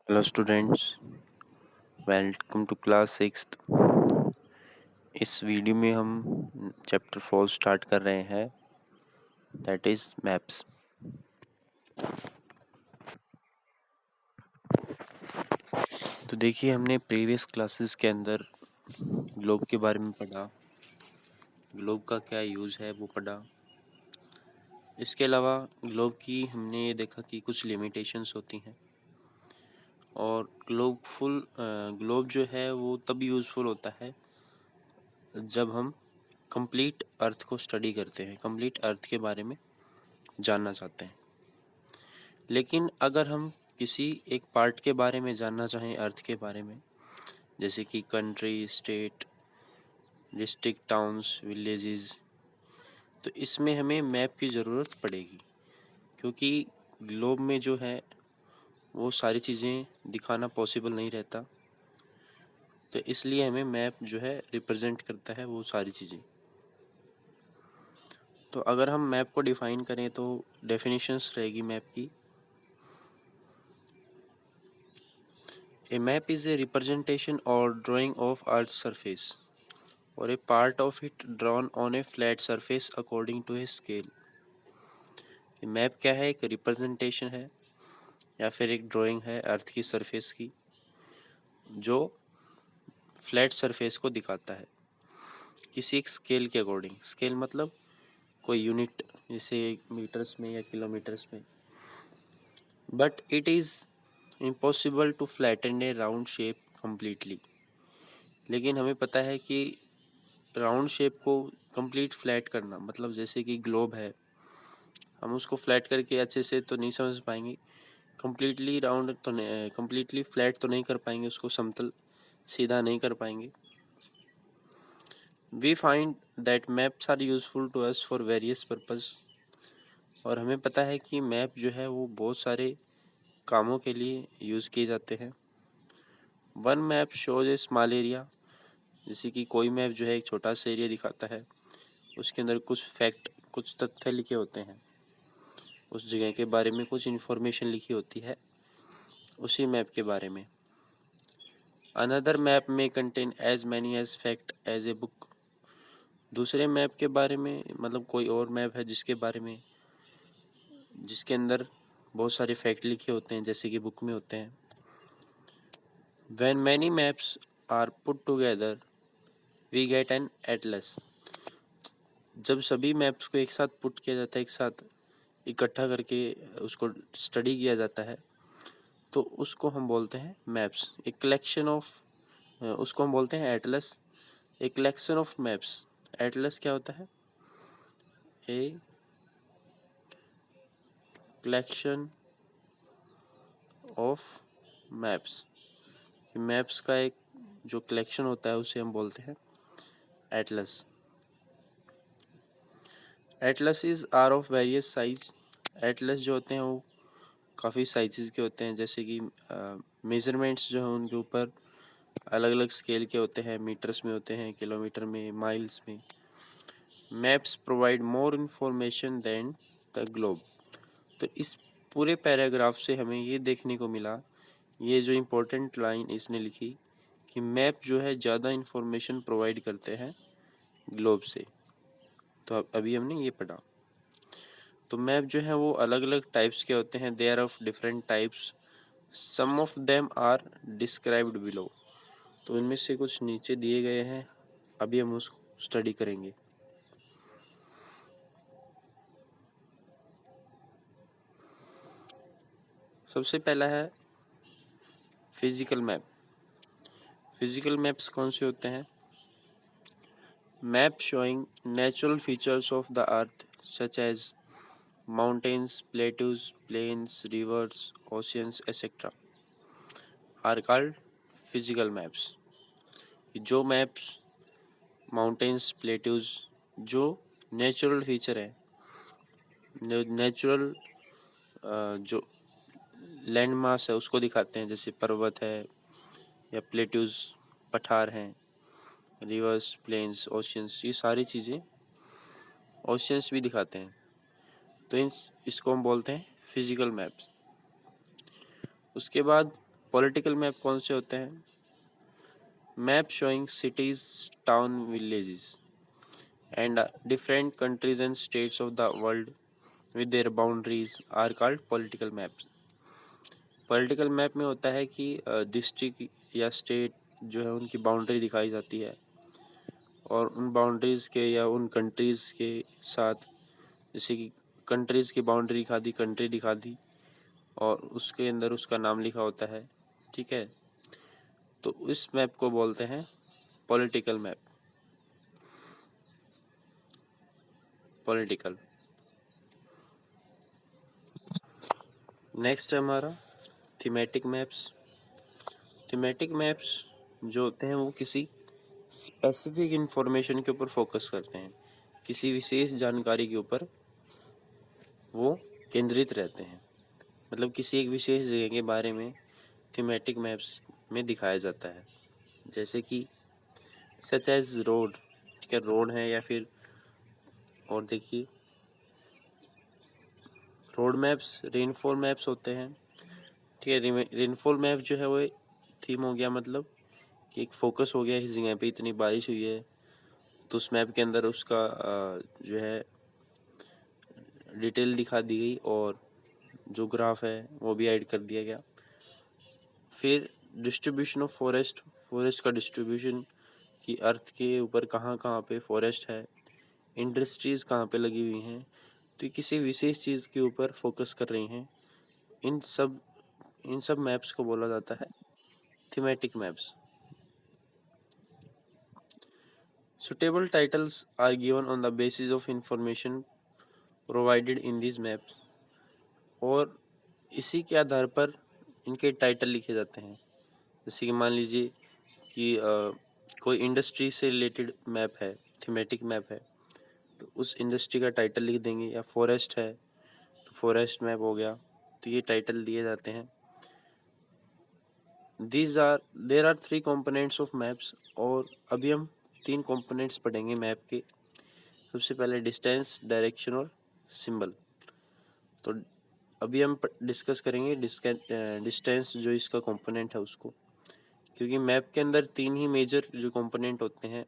Hello students, welcome to class sixth. इस video में हम चैप्टर 4 स्टार्ट कर रहे हैं, दैट इज़ मैप्स। तो देखिए, हमने प्रीवियस क्लासेस के अंदर ग्लोब के बारे में पढ़ा, ग्लोब का क्या यूज़ है वो पढ़ा। इसके अलावा ग्लोब की हमने ये देखा कि कुछ लिमिटेशंस होती हैं और ग्लोब जो है वो तब यूज़फुल होता है जब हम कंप्लीट अर्थ को स्टडी करते हैं, कंप्लीट अर्थ के बारे में जानना चाहते हैं। लेकिन अगर हम किसी एक पार्ट के बारे में जानना चाहें अर्थ के बारे में, जैसे कि country, state, district, towns, villages, तो इसमें हमें मैप की ज़रूरत पड़ेगी, क्योंकि ग्लोब में जो है वो सारी चीज़ें दिखाना पॉसिबल नहीं रहता। तो इसलिए हमें मैप जो है रिप्रेजेंट करता है वो सारी चीज़ें। तो अगर हम मैप को डिफ़ाइन करें तो डेफिनेशंस रहेगी मैप की। A map is a representation or drawing of Earth's surface or a part of it drawn on a flat surface according to a scale। Map क्या है? एक रिप्रेजेंटेशन है या फिर एक ड्राइंग है अर्थ की सरफेस की, जो फ्लैट सरफेस को दिखाता है किसी एक स्केल के अकॉर्डिंग। स्केल मतलब कोई यूनिट, जैसे मीटर्स में या किलोमीटर्स में। But it is impossible to flatten a round shape completely. लेकिन हमें पता है कि राउंड शेप को कंप्लीट फ्लैट करना, मतलब जैसे कि ग्लोब है, हम उसको फ्लैट करके अच्छे से तो नहीं समझ पाएंगे, कम्प्लीटली राउंड तो नहीं, कम्प्लीटली फ्लैट तो नहीं कर पाएंगे, उसको समतल सीधा नहीं कर पाएंगे। We find that maps are useful to us for various purpose. और हमें पता है कि मैप जो है वो बहुत सारे कामों के लिए यूज़ किए जाते हैं। वन मैप शोज ए स्मॉल एरिया, जैसे कि कोई मैप जो है एक छोटा सा एरिया दिखाता है, उसके अंदर कुछ फैक्ट, कुछ तथ्य लिखे होते हैं, उस जगह के बारे में कुछ इन्फॉर्मेशन लिखी होती है उसी मैप के बारे में। अनदर मैप में contain as many as fact as a book. दूसरे मैप के बारे में, मतलब कोई और मैप है जिसके अंदर बहुत सारे फैक्ट लिखे होते हैं, जैसे कि बुक में होते हैं। When many maps are put together we get an atlas. जब सभी मैप्स को एक साथ पुट किया जाता है, एक साथ इकट्ठा करके उसको स्टडी किया जाता है, तो उसको हम बोलते हैं मैप्स। एक कलेक्शन ऑफ, उसको हम बोलते हैं Atlas, a collection of maps. Atlas क्या होता है? A collection of maps. Maps का एक जो कलेक्शन होता है उसे हम बोलते हैं atlas. Atlas is are of various size. Atlas जो होते हैं वो काफ़ी साइजेस के होते हैं, जैसे कि मेजरमेंट्स जो हैं उनके ऊपर अलग अलग स्केल के होते हैं, मीटर्स में होते हैं, किलोमीटर में, माइल्स में। Maps provide more information than the globe. तो इस पूरे पैराग्राफ से हमें ये देखने को मिला, ये जो इम्पोर्टेंट लाइन इसने लिखी कि मैप जो है ज़्यादा इन्फॉर्मेशन प्रोवाइड करते हैं ग्लोब से। तो अभी हमने ये पढ़ा। तो मैप जो है वो अलग अलग टाइप्स के होते हैं, they are of different types, some of them are described below. तो इनमें से कुछ नीचे दिए गए हैं, अभी हम उसको स्टडी करेंगे। सबसे पहला है फिजिकल मैप। फिजिकल मैप्स कौन से होते हैं? Map showing natural features of the earth such as mountains, plateaus, plains, rivers, oceans etcetera are called physical maps. जो मैप्स माउंटेन्स, प्लेटूज, जो नेचुरल फीचर है, नेचुरल जो लैंड मास है उसको दिखाते हैं, जैसे पर्वत है या प्लेट्यूज, पठार हैं, रिवर्स, प्लेन्स, ओशियंस, ये सारी चीज़ें, ओशियंस भी दिखाते हैं। तो इसको हम बोलते हैं फिजिकल मैप्स। उसके बाद पॉलिटिकल मैप कौन से होते हैं? Map showing cities, town, villages and different countries and states of the world with their boundaries are called political maps. Political map में होता है कि डिस्ट्रिक्ट या स्टेट जो है उनकी बाउंड्री दिखाई जाती है, और उन बाउंड्रीज़ के या उन कंट्रीज़ के साथ, जैसे कि कंट्रीज़ की बाउंड्री दिखा दी, कंट्री दिखा दी, और उसके अंदर उसका नाम लिखा होता है, ठीक है। तो इस मैप को बोलते हैं पॉलिटिकल मैप। पॉलिटिकल। नेक्स्ट है हमारा थीमेटिक मैप्स। थीमेटिक मैप्स जो होते हैं वो किसी स्पेसिफिक इंफॉर्मेशन के ऊपर फोकस करते हैं, किसी विशेष जानकारी के ऊपर वो केंद्रित रहते हैं। मतलब किसी एक विशेष जगह के बारे में थीमेटिक मैप्स में दिखाया जाता है, जैसे कि सच एज रोड, ठीक है, रोड है, या फिर और देखिए रोड मैप्स, रेनफॉल मैप्स होते हैं, ठीक है। रेनफॉल मैप जो है वो थीम हो गया, मतलब कि एक फोकस हो गया, इस जगह पे इतनी बारिश हुई है, तो उस मैप के अंदर उसका जो है डिटेल दिखा दी गई, और जो ग्राफ है वो भी ऐड कर दिया गया। फिर डिस्ट्रीब्यूशन ऑफ फॉरेस्ट, फॉरेस्ट का डिस्ट्रीब्यूशन, कि अर्थ के ऊपर कहाँ कहाँ पे फॉरेस्ट है, इंडस्ट्रीज़ कहाँ पे लगी हुई हैं, तो किसी विशेष चीज़ के ऊपर फोकस कर रही हैं। इन सब मैप्स को बोला जाता है thematic maps. Suitable titles are given on the basis of information provided in this maps, और इसी के आधार पर इनके टाइटल लिखे जाते हैं। जैसे कि मान लीजिए कि कोई इंडस्ट्री से रिलेटेड मैप है, थीमेटिक मैप है, तो उस इंडस्ट्री का टाइटल लिख देंगे, या फॉरेस्ट है तो फॉरेस्ट मैप हो गया, तो ये टाइटल दिए जाते हैं। There are 3 components of maps, और अभी हम 3 कंपोनेंट्स पढ़ेंगे मैप के। सबसे पहले डिस्टेंस, डायरेक्शन और सिंबल। तो अभी हम डिस्कस करेंगे डिस्टेंस, जो इसका कंपोनेंट है उसको, क्योंकि मैप के अंदर 3 ही मेजर जो कंपोनेंट होते हैं।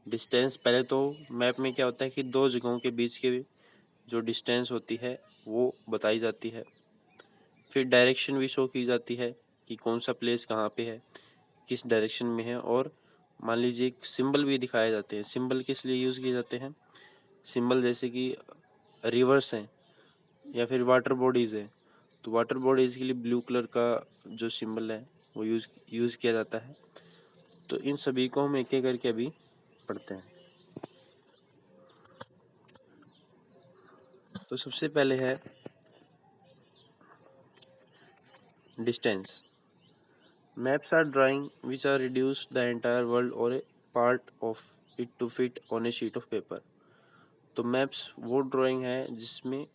डिस्टेंस, पहले तो मैप में क्या होता है कि 2 जगहों के बीच के जो डिस्टेंस होती है वो बताई जाती है। फिर डायरेक्शन भी शो की जाती है कि कौन सा प्लेस कहाँ पे है, किस डायरेक्शन में है, और मान लीजिए सिंबल भी दिखाए जाते हैं। सिंबल किस लिए यूज़ किए जाते हैं? सिंबल जैसे कि रिवर्स हैं या फिर वाटर बॉडीज़ हैं, तो वाटर बॉडीज़ के लिए ब्लू कलर का जो सिंबल है वो यूज़ किया जाता है। तो इन सभी को हम एक एक करके अभी पढ़ते हैं। तो सबसे पहले है distance. Maps are drawing which are reduce the entire world or a part of it to fit on a sheet of paper। तो मैप्स वो ड्राइंग है जिसमें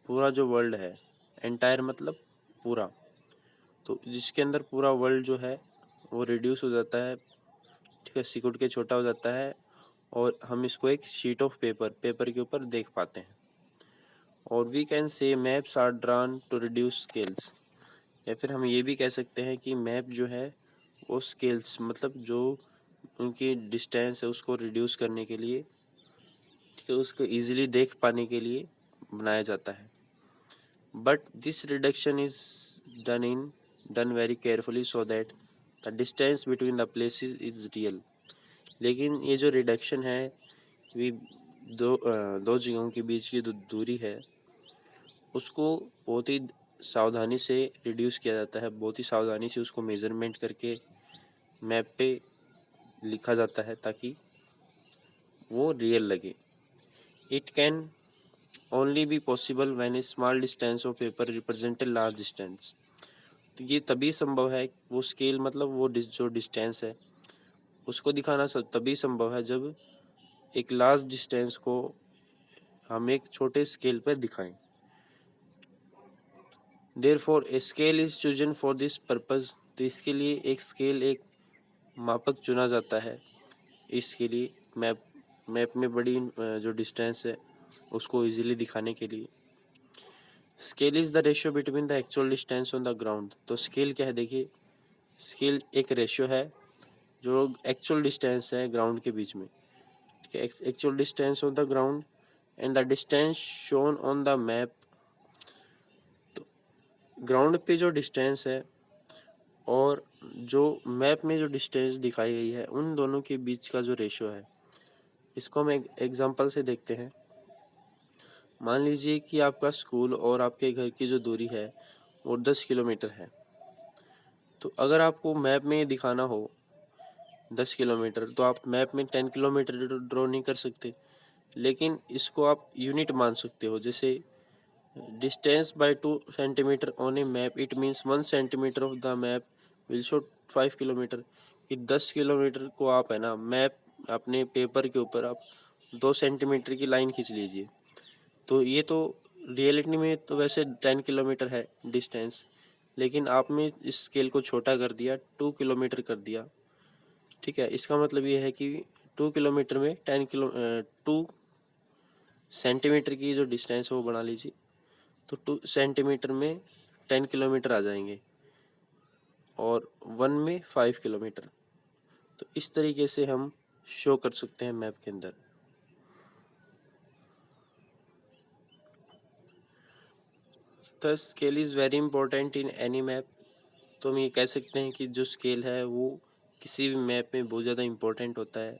पूरा जो वर्ल्ड है, एंटायर मतलब पूरा, तो जिसके अंदर पूरा वर्ल्ड जो है वो रिड्यूस हो जाता है, ठीक है, सिकुड़ के छोटा हो जाता है, और हम इसको एक शीट ऑफ पेपर के ऊपर देख पाते हैं। और we can say maps are drawn to reduce scales, या फिर हम ये भी कह सकते हैं कि मैप जो है वो स्केल्स, मतलब जो उनकी डिस्टेंस है उसको रिड्यूस करने के लिए, ठीक है, उसको इजीली देख पाने के लिए बनाया जाता है। But this reduction is done very carefully so that the distance between the places is real. लेकिन ये जो रिडक्शन है, भी दो जगहों के बीच की जो दूरी है उसको बहुत ही सावधानी से रिड्यूस किया जाता है, बहुत ही सावधानी से उसको मेज़रमेंट करके मैप पे लिखा जाता है ताकि वो रियल लगे। It can only be possible when A small distance of paper represent a large distance. तो ये तभी संभव है, वो स्केल मतलब वो जो डिस्टेंस है उसको दिखाना तभी संभव है जब एक लार्ज डिस्टेंस को हम एक छोटे स्केल पर दिखाएं। Therefore a scale is chosen for this purpose. तो इसके लिए एक स्केल, एक मापक चुना जाता है इसके लिए, मैप में बड़ी जो डिस्टेंस है उसको इजीली दिखाने के लिए। Scale is the ratio between the actual distance on the ground. तो स्केल क्या है, देखिए स्केल एक रेशियो है जो एक्चुअल डिस्टेंस है ग्राउंड के बीच में, ठीक है, actual distance on the ground and the distance shown on the map. तो ग्राउंड पे जो डिस्टेंस है और जो मैप में जो डिस्टेंस दिखाई गई है, उन दोनों के बीच का जो रेशियो है, इसको हम एक एग्जांपल से देखते हैं। मान लीजिए कि आपका स्कूल और आपके घर की जो दूरी है वो 10 किलोमीटर है। तो अगर आपको मैप में दिखाना हो 10 किलोमीटर, तो आप मैप में 10 किलोमीटर ड्रॉ नहीं कर सकते, लेकिन इसको आप यूनिट मान सकते हो। जैसे distance by 2 centimetre on a map, it means 1 centimetre of the map will show 5 kilometre. कि 10 किलोमीटर को आप है ना मैप अपने पेपर के ऊपर आप 2 सेंटीमीटर की लाइन खींच लीजिए। तो ये तो रियलिटी में तो वैसे 10 किलोमीटर है डिस्टेंस, लेकिन आपने इस स्केल को छोटा कर दिया, 2 किलोमीटर कर दिया, ठीक है। इसका मतलब ये है कि 2 किलोमीटर में 2 सेंटीमीटर की जो डिस्टेंस है वो बना लीजिए, तो 2 सेंटीमीटर में 10 किलोमीटर आ जाएंगे और 1 में 5 किलोमीटर। तो इस तरीके से हम शो कर सकते हैं मैप के अंदर। तो scale is very important in any map. तो हम ये कह सकते हैं कि जो स्केल है वो किसी भी मैप में बहुत ज़्यादा इम्पोर्टेंट होता है।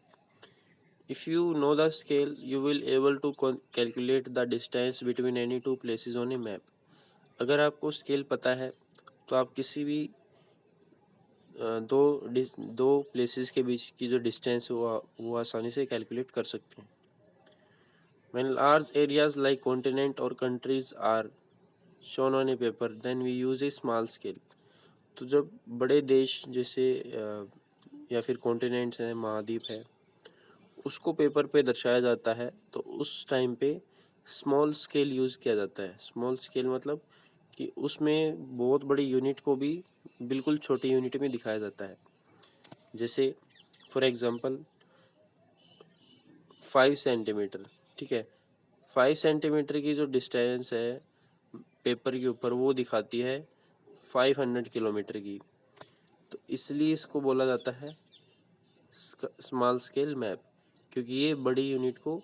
If you know the scale you will able to calculate the distance between any two places on a map. अगर आपको स्केल पता है तो आप किसी भी दो प्लेसेस के बीच की जो डिस्टेंस है वो आसानी से कैलकुलेट कर सकते हैं। When large areas like continent or countries are shown on a paper, then we use a small scale. तो जब बड़े देश जैसे या फिर कॉन्टिनेंट्स हैं, महाद्वीप है, उसको पेपर पे दर्शाया जाता है, तो उस टाइम पे स्मॉल स्केल यूज़ किया जाता है। स्मॉल स्केल मतलब कि उसमें बहुत बड़ी यूनिट को भी बिल्कुल छोटी यूनिट में दिखाया जाता है। जैसे फॉर एग्जांपल 5 सेंटीमीटर, ठीक है, 5 सेंटीमीटर की जो डिस्टेंस है पेपर के ऊपर वो दिखाती है 500 किलोमीटर की। तो इसलिए इसको बोला जाता है स्मॉल स्केल मैप, क्योंकि ये बड़ी यूनिट को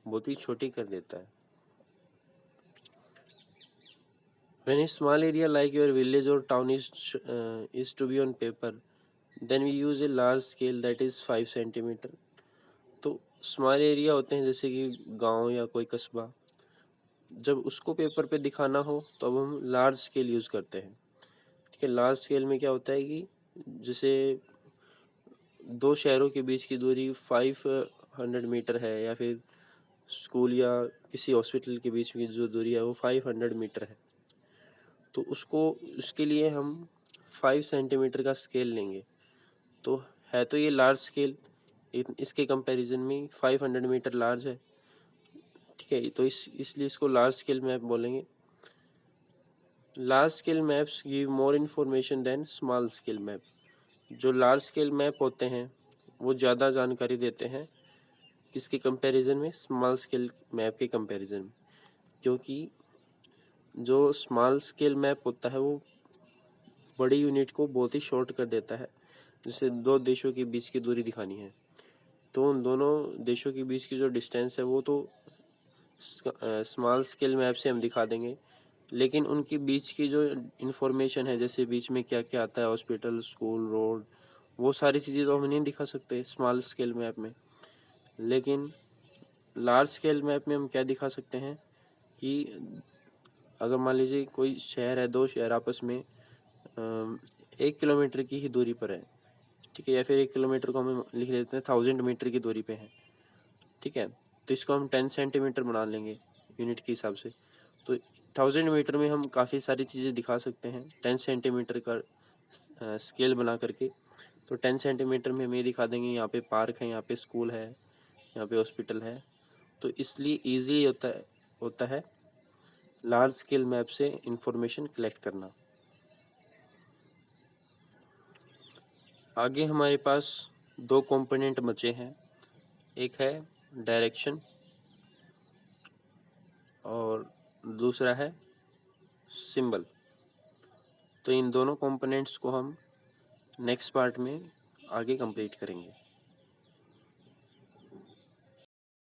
बहुत ही छोटी कर देता है। When a small area like your village or town is to be on paper, then we use a large scale that is 5 centimetre. तो स्मॉल एरिया होते हैं जैसे कि गांव या कोई कस्बा, जब उसको पेपर पे दिखाना हो तो अब हम लार्ज स्केल यूज़ करते हैं, ठीक है। लार्ज स्केल में क्या होता है कि जैसे दो शहरों के बीच की दूरी 500 मीटर है, या फिर स्कूल या किसी हॉस्पिटल के बीच की जो दूरी है वो 500 मीटर है, तो उसके लिए हम 5 सेंटीमीटर का स्केल लेंगे। तो है तो ये लार्ज स्केल, इसके कंपैरिजन में 500 मीटर लार्ज है, ठीक है। तो इसलिए इसको लार्ज स्केल मैप बोलेंगे। Large scale maps give more information than small scale map. जो लार्ज स्केल मैप होते हैं वो ज़्यादा जानकारी देते हैं किसके कंपैरिजन में, स्मॉल स्केल मैप के कंपैरिजन में, क्योंकि जो स्मॉल स्केल मैप होता है वो बड़ी यूनिट को बहुत ही शॉर्ट कर देता है। जैसे दो देशों के बीच की दूरी दिखानी है, तो उन दोनों देशों के बीच की जो डिस्टेंस है वो तो स्मॉल स्केल मैप से हम दिखा देंगे, लेकिन उनके बीच की जो इन्फॉर्मेशन है, जैसे बीच में क्या क्या आता है, हॉस्पिटल, स्कूल, रोड, वो सारी चीज़ें तो हम नहीं दिखा सकते स्मॉल स्केल मैप में। लेकिन लार्ज स्केल मैप में हम क्या दिखा सकते हैं कि अगर मान लीजिए कोई शहर है, दो शहर आपस में 1 किलोमीटर की ही दूरी पर है, ठीक है, या फिर 1 किलोमीटर को हम लिख लेते हैं 1000 मीटर की दूरी पे है, ठीक है। तो इसको हम 10 सेंटीमीटर बना लेंगे यूनिट के हिसाब से। तो 1000 मीटर में हम काफ़ी सारी चीज़ें दिखा सकते हैं 10 सेंटीमीटर का स्केल बना करके। तो 10 सेंटीमीटर में हम ये दिखा देंगे यहाँ पे पार्क है, यहाँ पे स्कूल है, यहाँ पे हॉस्पिटल है। तो इसलिए ईजी होता है लार्ज स्केल मैप से इंफॉर्मेशन कलेक्ट करना। आगे हमारे पास दो कंपोनेंट बचे हैं, एक है डायरेक्शन और दूसरा है सिंबल। तो इन दोनों कंपोनेंट्स को हम नेक्स्ट पार्ट में आगे कंप्लीट करेंगे।